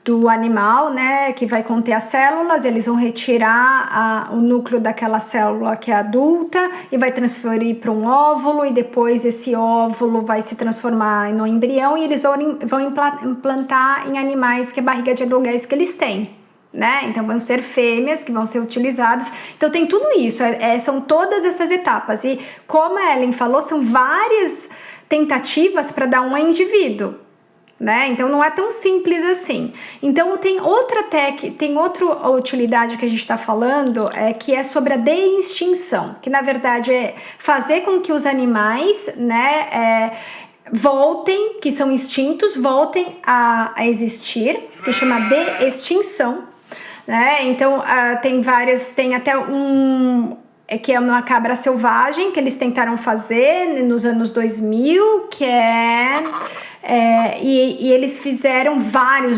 do animal, né, que vai conter as células, eles vão retirar o núcleo daquela célula que é adulta e vai transferir para um óvulo, e depois esse óvulo vai se transformar no embrião e eles vão implantar em animais que é barriga de aluguéis que eles têm, né? Então vão ser fêmeas que vão ser utilizadas. Então tem tudo isso, são todas essas etapas, e como a Ellen falou, são várias tentativas para dar um indivíduo, né? Então não é tão simples assim. Então tem outra utilidade que a gente está falando, que é sobre a de-extinção, que na verdade é fazer com que os animais, né, que são extintos, voltem a existir, que chama de-extinção, né? Então tem até que é uma cabra selvagem que eles tentaram fazer nos anos 2000, que e eles fizeram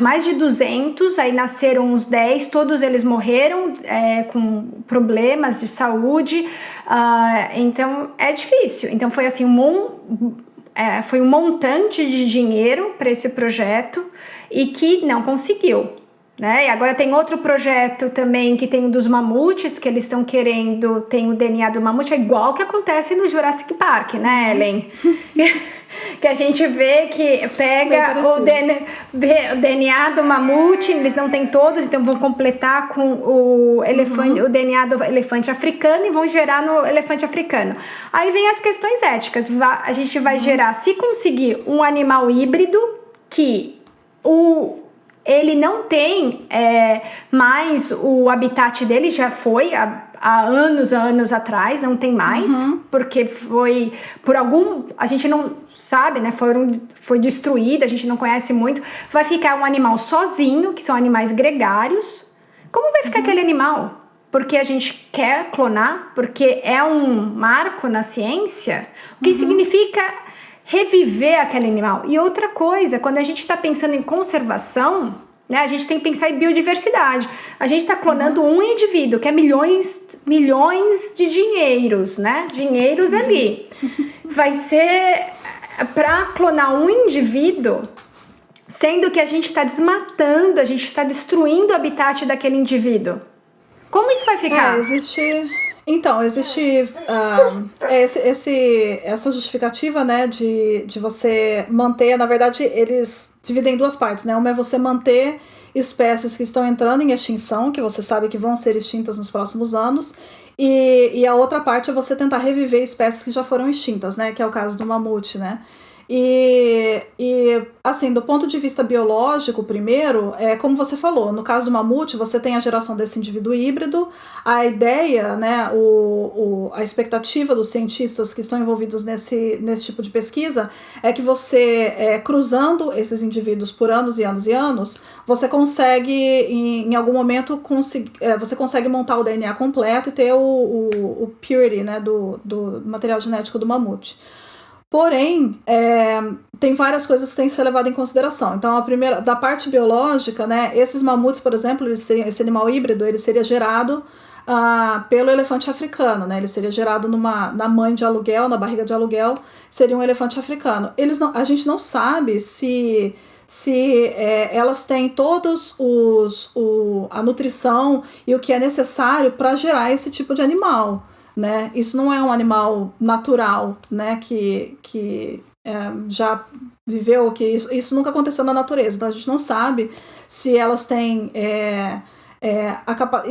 mais de 200, aí nasceram uns 10, todos eles morreram com problemas de saúde, então é difícil. Então foi assim, foi um montante de dinheiro para esse projeto e que não conseguiu, né? E agora tem outro projeto também que tem o dos mamutes, que eles estão querendo, tem o DNA do mamute, é igual que acontece no Jurassic Park, né, Ellen? Que a gente vê que pega o DNA do mamute, eles não têm todos, então vão completar com o elefante, o DNA do elefante africano e vão gerar no elefante africano. Aí vem as questões éticas, a gente vai gerar, se conseguir um animal híbrido que ele não tem mais o habitat dele, já foi há anos atrás, não tem mais, porque foi por a gente não sabe, né, foi destruído, a gente não conhece muito, vai ficar um animal sozinho, que são animais gregários. Como vai ficar aquele animal? Porque a gente quer clonar, porque é um marco na ciência, o que significa reviver aquele animal. E outra coisa, quando a gente está pensando em conservação, né, a gente tem que pensar em biodiversidade. A gente está clonando um indivíduo, que é milhões de dinheiros, né? Dinheiros ali. Vai ser para clonar um indivíduo, sendo que a gente está desmatando, a gente está destruindo o habitat daquele indivíduo. Como isso vai ficar? Existe essa justificativa, né, de você manter, na verdade, eles dividem em duas partes, né? Uma é você manter espécies que estão entrando em extinção, que você sabe que vão ser extintas nos próximos anos, e a outra parte é você tentar reviver espécies que já foram extintas, né? Que é o caso do mamute, né? E assim, do ponto de vista biológico, primeiro, como você falou, no caso do mamute, você tem a geração desse indivíduo híbrido, a ideia, né, a expectativa dos cientistas que estão envolvidos nesse tipo de pesquisa é que você, cruzando esses indivíduos por anos e anos e anos, você consegue, em algum momento, você consegue montar o DNA completo e ter o purity, né, do material genético do mamute. Porém, tem várias coisas que têm que ser levadas em consideração. Então, a primeira, da parte biológica, né, esses mamutes, por exemplo, esse animal híbrido, ele seria gerado pelo elefante africano, né? Ele seria gerado na mãe de aluguel, na barriga de aluguel, seria um elefante africano. A gente não sabe se se elas têm todos a nutrição e o que é necessário para gerar esse tipo de animal, né? Isso não é um animal natural, né? Que já viveu, que isso nunca aconteceu na natureza, então a gente não sabe se elas têm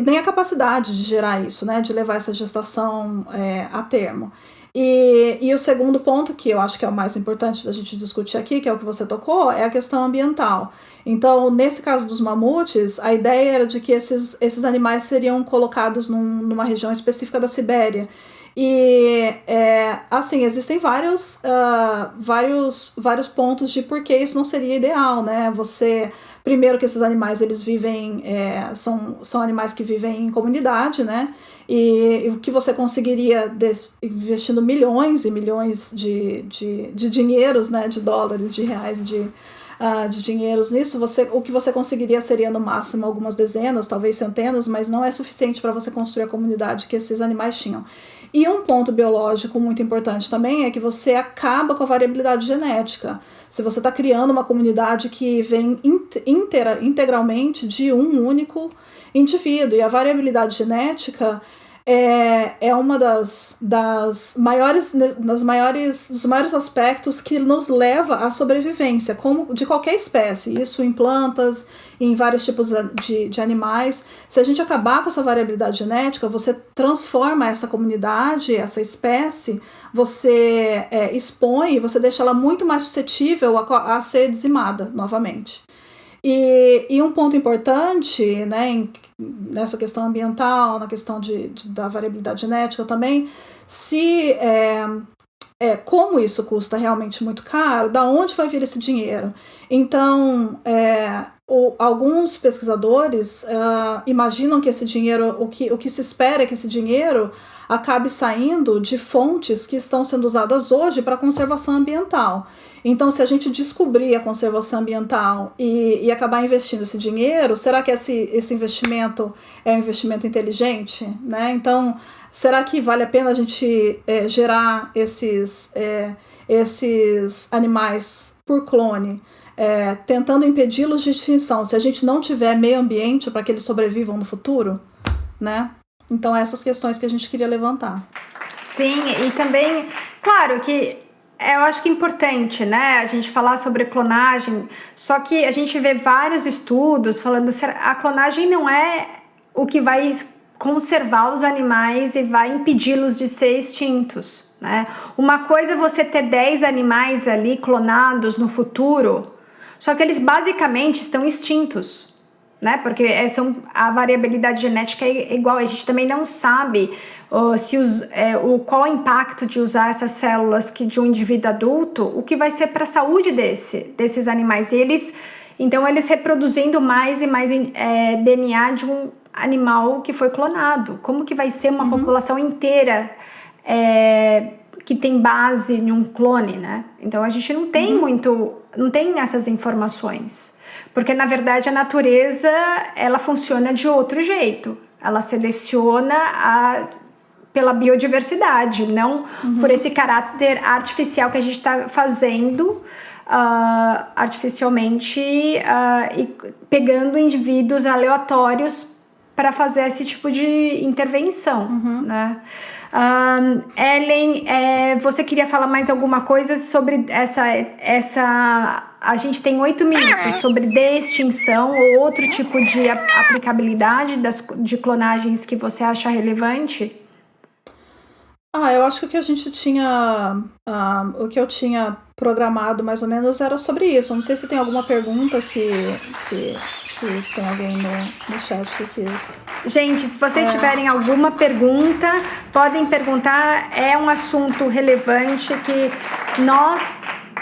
nem a capacidade de gerar isso, né? De levar essa gestação a termo. E o segundo ponto, que eu acho que é o mais importante da gente discutir aqui, que é o que você tocou, é a questão ambiental. Então, nesse caso dos mamutes, a ideia era de que esses animais seriam colocados numa região específica da Sibéria. E, assim, existem vários pontos de por que isso não seria ideal, né? Primeiro que esses animais, eles vivem, são animais que vivem em comunidade, né? E o que você conseguiria investindo milhões e milhões de dinheiros, né? De dólares, de reais, de dinheiros nisso, o que você conseguiria seria no máximo algumas dezenas, talvez centenas, mas não é suficiente para você construir a comunidade que esses animais tinham. E um ponto biológico muito importante também é que você acaba com a variabilidade genética. Se você está criando uma comunidade que vem integralmente de um único indivíduo, e a variabilidade genética é uma dos maiores aspectos que nos leva à sobrevivência, como de qualquer espécie, isso em plantas, em vários tipos de animais. Se a gente acabar com essa variabilidade genética, você transforma essa comunidade, essa espécie, você expõe, você deixa ela muito mais suscetível a ser dizimada novamente. E um ponto importante, né, nessa questão ambiental, na questão da variabilidade genética também, como isso custa realmente muito caro, da onde vai vir esse dinheiro? Então, alguns pesquisadores imaginam que esse dinheiro, o que se espera é que esse dinheiro acabe saindo de fontes que estão sendo usadas hoje para conservação ambiental. Então, se a gente descobrir a conservação ambiental e acabar investindo esse dinheiro, será que esse investimento é um investimento inteligente, né? Então, será que vale a pena a gente gerar esses animais por clone, tentando impedi-los de extinção, se a gente não tiver meio ambiente para que eles sobrevivam no futuro, né? Então, essas questões que a gente queria levantar. Sim, e também, claro que eu acho que é importante, né, a gente falar sobre clonagem, só que a gente vê vários estudos falando que a clonagem não é o que vai conservar os animais e vai impedi-los de ser extintos, né? Uma coisa é você ter 10 animais ali clonados no futuro, só que eles basicamente estão extintos, né? Porque a variabilidade genética é igual, a gente também não sabe qual o impacto de usar essas células de um indivíduo adulto, o que vai ser para a saúde desses animais. E então eles reproduzindo mais e mais DNA de um animal que foi clonado. Como que vai ser uma população inteira que tem base em um clone, né? Então a gente não tem não tem essas informações. Porque, na verdade, a natureza, ela funciona de outro jeito. Ela seleciona pela biodiversidade, não por esse caráter artificial que a gente está fazendo artificialmente e pegando indivíduos aleatórios para fazer esse tipo de intervenção, né? Ellen, você queria falar mais alguma coisa sobre a gente tem 8 minutos sobre de-extinção ou outro tipo de aplicabilidade de clonagens que você acha relevante? Eu acho que o que a gente tinha, o que eu tinha programado mais ou menos era sobre isso. Não sei se tem alguma pergunta que tem alguém no chat que quis. Gente, se vocês tiverem alguma pergunta, podem perguntar. É um assunto relevante que nós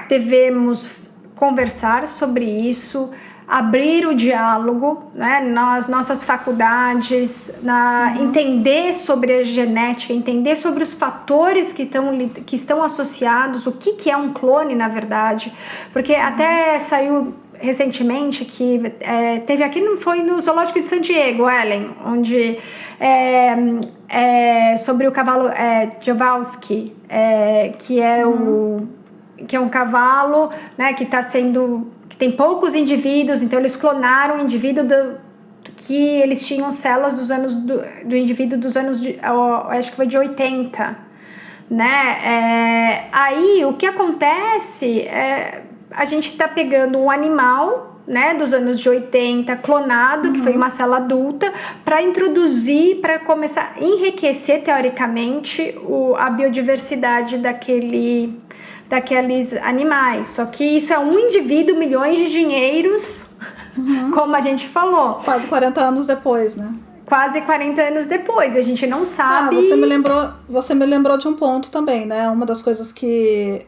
devemos conversar sobre isso, abrir o diálogo, né, nas nossas faculdades, entender sobre a genética, entender sobre os fatores que estão associados, o que é um clone, na verdade, porque até saiu recentemente que teve aqui, não foi no Zoológico de San Diego, Ellen, onde sobre o cavalo Przewalski, que é um cavalo, né, que está tem poucos indivíduos, então eles clonaram o indivíduo que eles tinham células do indivíduo dos anos acho que foi de 80, né? Aí o que acontece é a gente tá pegando um animal, né, dos anos de 80, clonado, que foi uma célula adulta, para introduzir, para começar a enriquecer, teoricamente, a biodiversidade daqueles animais. Só que isso é um indivíduo, milhões de dinheiros, como a gente falou. Quase 40 anos depois, né? Quase 40 anos depois, a gente não sabe... Você me lembrou de um ponto também, né? Uma das coisas que...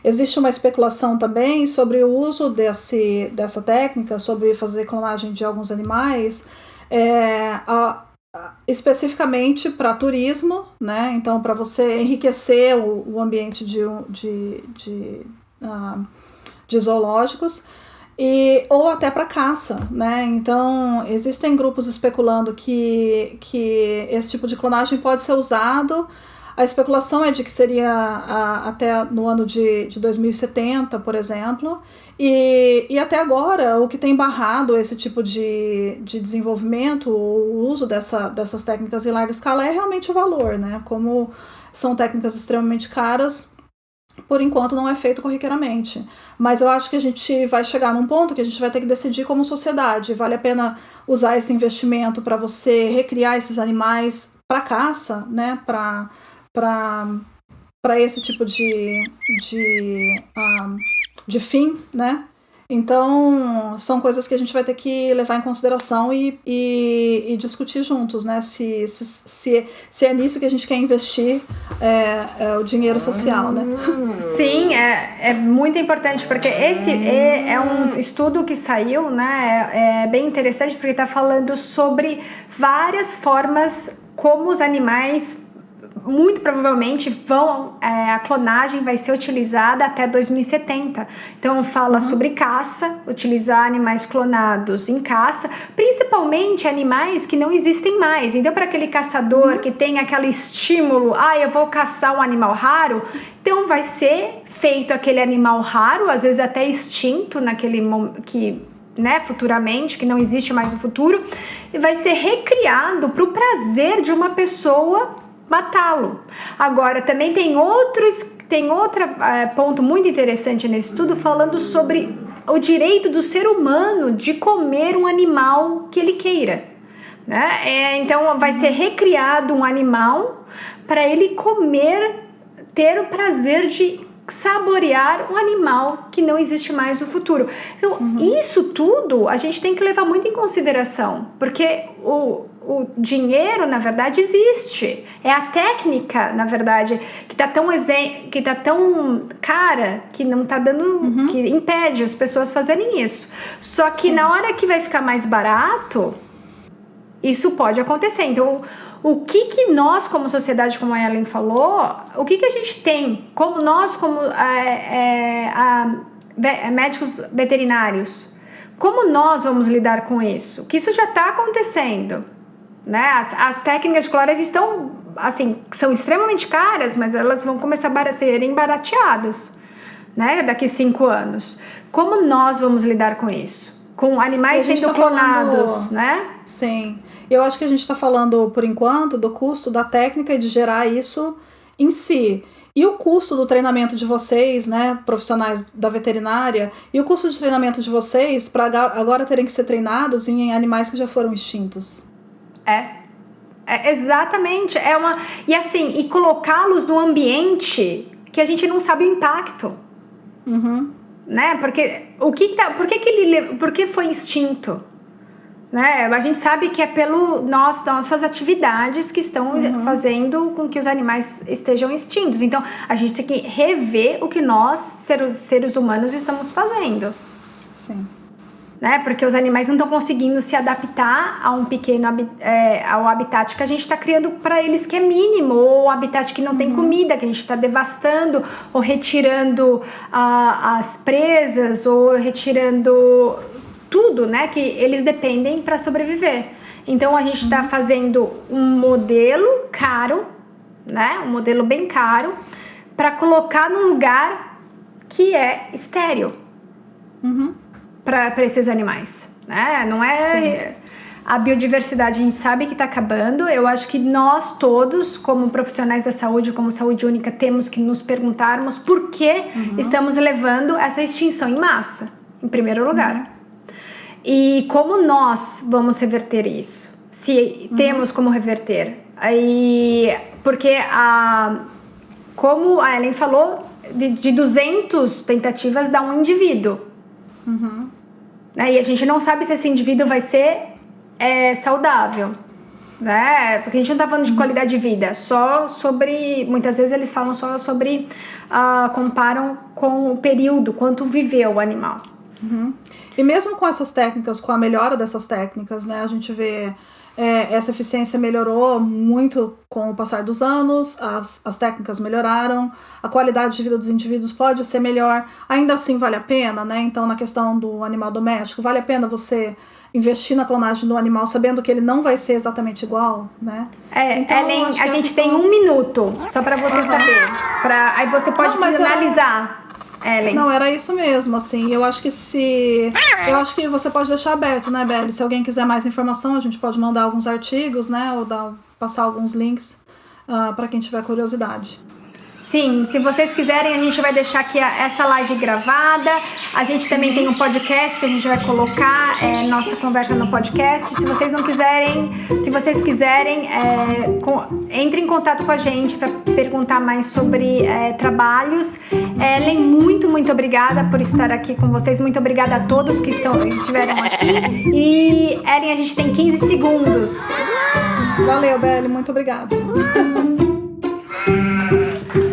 existe uma especulação também sobre o uso dessa técnica, sobre fazer clonagem de alguns animais, especificamente para turismo, né? Então, para você enriquecer o ambiente de zoológicos, ou até para caça, né? Então, existem grupos especulando que esse tipo de clonagem pode ser usado. A especulação é de que seria até no ano de 2070, por exemplo, e até agora o que tem barrado esse tipo de desenvolvimento, o uso dessas técnicas em larga escala é realmente o valor, né? Como são técnicas extremamente caras, por enquanto não é feito corriqueiramente. Mas eu acho que a gente vai chegar num ponto que a gente vai ter que decidir como sociedade. Vale a pena usar esse investimento para você recriar esses animais para caça, né? Para esse tipo de fim, né? Então, são coisas que a gente vai ter que levar em consideração e discutir juntos, né? Se é nisso que a gente quer investir o dinheiro social, né? Sim, é muito importante, porque esse é um estudo que saiu, né? É bem interessante, porque está falando sobre várias formas como os animais... muito provavelmente a clonagem vai ser utilizada até 2070. Então fala sobre caça, utilizar animais clonados em caça, principalmente animais que não existem mais. Então, para aquele caçador que tem aquele estímulo, eu vou caçar um animal raro, então vai ser feito aquele animal raro, às vezes até extinto naquele que, né, futuramente, que não existe mais no futuro, e vai ser recriado para o prazer de uma pessoa matá-lo. Agora, também tem outro ponto muito interessante nesse estudo, falando sobre o direito do ser humano de comer um animal que ele queira, né? Então, vai ser recriado um animal para ele comer, ter o prazer de saborear um animal que não existe mais no futuro. Então, isso tudo a gente tem que levar muito em consideração, porque o dinheiro, na verdade, existe. É a técnica, na verdade, que tá tão cara, que não tá dando, que impede as pessoas fazerem isso. Só que na hora que vai ficar mais barato, isso pode acontecer. Então, o que nós, como sociedade, como a Ellen falou, o que a gente tem, como nós, como médicos veterinários, como nós vamos lidar com isso? Que isso já está acontecendo, né? As técnicas de clonagem estão, assim, são extremamente caras, mas elas vão começar a serem barateadas, né? Daqui 5 anos. Como nós vamos lidar com isso? Com animais sendo clonados, né? Sim. Eu acho que a gente está falando, por enquanto, do custo da técnica e de gerar isso em si. E o custo do treinamento de vocês, né, profissionais da veterinária, e o custo de treinamento de vocês para agora terem que ser treinados em animais que já foram extintos. Exatamente. E assim, e colocá-los no ambiente que a gente não sabe o impacto. Né? Porque por que foi extinto? Né? A gente sabe que é nossas atividades que estão fazendo com que os animais estejam extintos. Então, a gente tem que rever o que nós, seres humanos, estamos fazendo. Sim. Né? Porque os animais não estão conseguindo se adaptar a um pequeno ao habitat que a gente está criando para eles, que é mínimo, ou habitat que não tem comida, que a gente está devastando, ou retirando as presas, ou retirando tudo, né, que eles dependem para sobreviver. Então, a gente está fazendo um modelo caro, né, um modelo bem caro, para colocar num lugar que é estéril. para esses animais, né? Não é... Sim. A biodiversidade a gente sabe que está acabando. Eu acho que nós todos, como profissionais da saúde, como saúde única, temos que nos perguntarmos por que estamos levando essa extinção em massa, em primeiro lugar. E como nós vamos reverter isso? Se temos como reverter. Aí, porque, como a Ellen falou, de 200 tentativas dá um indivíduo. E a gente não sabe se esse indivíduo vai ser saudável, né? Porque a gente não tá falando de qualidade de vida, só sobre... Muitas vezes eles falam só sobre... comparam com o período, quanto viveu o animal. E mesmo com essas técnicas, com a melhora dessas técnicas, né? A gente vê... essa eficiência melhorou muito com o passar dos anos, as técnicas melhoraram, a qualidade de vida dos indivíduos pode ser melhor, ainda assim vale a pena, né? Então, na questão do animal doméstico, vale a pena você investir na clonagem do animal sabendo que ele não vai ser exatamente igual, né? Então, Ellen, a gente tem 1 minuto só para você saber, aí você pode finalizar. Ellen. Não, era isso mesmo, assim, eu acho que você pode deixar aberto, né, Beli? Se alguém quiser mais informação, a gente pode mandar alguns artigos, né, ou passar alguns links para quem tiver curiosidade. Sim, se vocês quiserem, a gente vai deixar aqui essa live gravada. A gente também tem um podcast que a gente vai colocar nossa conversa no podcast. Se vocês quiserem, entre em contato com a gente para perguntar mais sobre trabalhos. Ellen, muito, muito obrigada por estar aqui com vocês. Muito obrigada a todos que estiveram aqui. E, Ellen, a gente tem 15 segundos. Valeu, Beli, muito obrigada.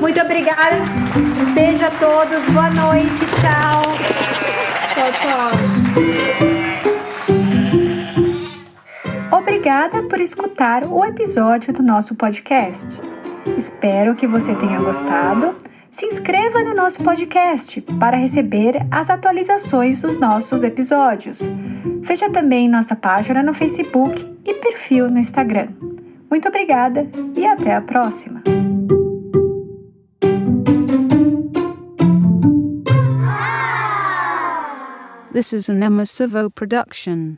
Muito obrigada. Um beijo a todos. Boa noite. Tchau. Tchau, tchau. Obrigada por escutar o episódio do nosso podcast. Espero que você tenha gostado. Se inscreva no nosso podcast para receber as atualizações dos nossos episódios. Veja também nossa página no Facebook e perfil no Instagram. Muito obrigada e até a próxima. This is an Emma Savo production.